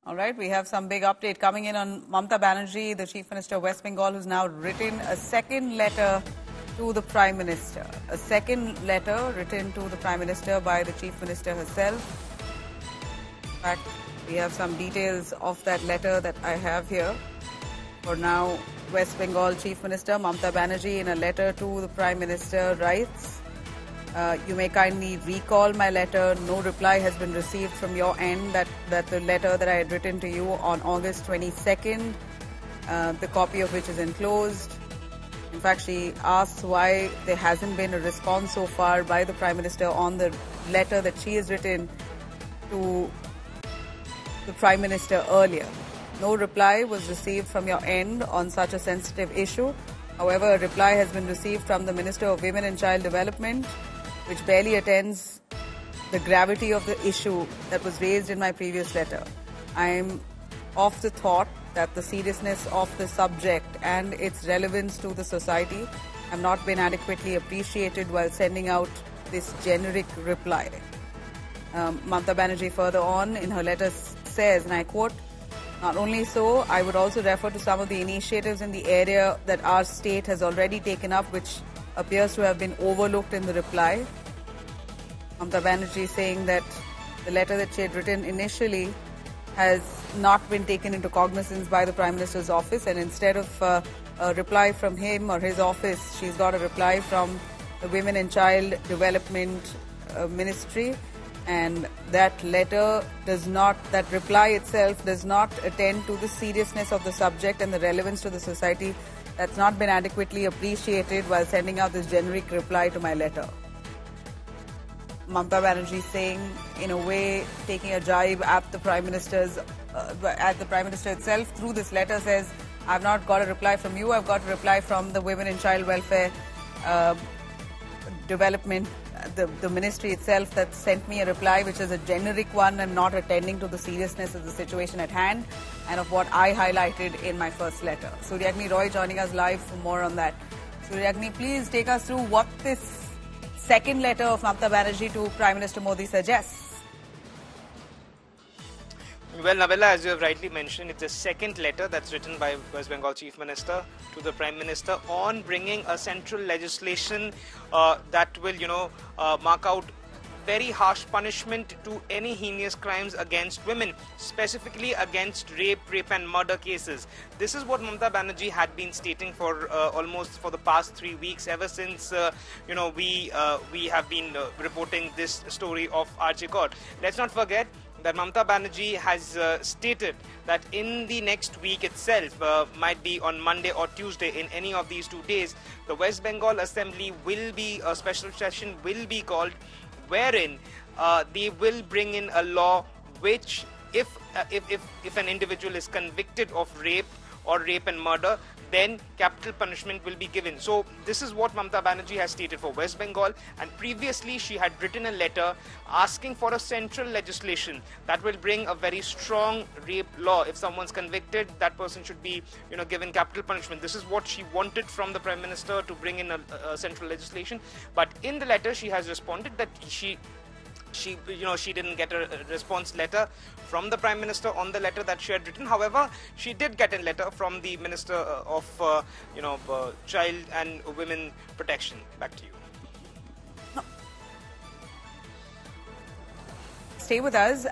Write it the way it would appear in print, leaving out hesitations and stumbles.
All right, we have some big update coming in on Mamata Banerjee, the Chief Minister of West Bengal, who's now written a second letter to the Prime Minister. A second letter written to the Prime Minister by the Chief Minister herself. In fact, we have some details of that letter that I have here. For now, West Bengal Chief Minister Mamata Banerjee, in a letter to the Prime Minister, writes, you may kindly recall my letter. No reply has been received from your end. That the letter that I had written to you on August 22nd, the copy of which is enclosed. In fact, she asks why there hasn't been a response so far by the Prime Minister on the letter that she has written to the Prime Minister earlier. No reply was received from your end on such a sensitive issue. However, a reply has been received from the Minister of Women and Child Development, which barely attends the gravity of the issue that was raised in my previous letter. I am of the thought that the seriousness of the subject and its relevance to the society have not been adequately appreciated while sending out this generic reply. Mamata Banerjee further on in her letter says, and I quote, not only so, I would also refer to some of the initiatives in the area that our state has already taken up, which appears to have been overlooked in the reply. Mamata Banerjee saying that the letter that she had written initially has not been taken into cognizance by the Prime Minister's office, and instead of a reply from him or his office, she's got a reply from the Women and Child Development Ministry. And that letter does not, that reply itself does not attend to the seriousness of the subject and the relevance to the society. That's not been adequately appreciated while sending out this generic reply to my letter. Mamata Banerjee saying, in a way, taking a jibe at the Prime Minister's, at the Prime Minister itself through this letter, says, I've not got a reply from you, I've got a reply from the Women and Child Welfare Development, the ministry itself, that sent me a reply which is a generic one and not attending to the seriousness of the situation at hand and of what I highlighted in my first letter. Suryagni Roy joining us live for more on that. Suryagni, please take us through what this second letter of Mamata Banerjee to Prime Minister Modi suggests. Well, Nabila, as you have rightly mentioned, it's a second letter that's written by West Bengal Chief Minister to the Prime Minister on bringing a central legislation that will, mark out very harsh punishment to any heinous crimes against women, specifically against rape and murder cases. This is what Mamata Banerjee had been stating for almost for the past 3 weeks, ever since we have been reporting this story of RJ Kaur. Let's not forget that Mamata Banerjee has stated that in the next week itself, might be on Monday or Tuesday, in any of these 2 days, the West Bengal Assembly will be, a special session will be called, wherein they will bring in a law which, if an individual is convicted of rape and murder, then capital punishment will be given. So this is what Mamata Banerjee has stated for West Bengal, and previously she had written a letter asking for a central legislation that will bring a very strong rape law. If someone's convicted, that person should be given capital punishment. This is what she wanted from the Prime Minister, to bring in a central legislation. But in the letter she has responded that she didn't get a response letter from the Prime Minister on the letter that she had written. However, she did get a letter from the Minister of Child and Women Protection. Back to you. Stay with us.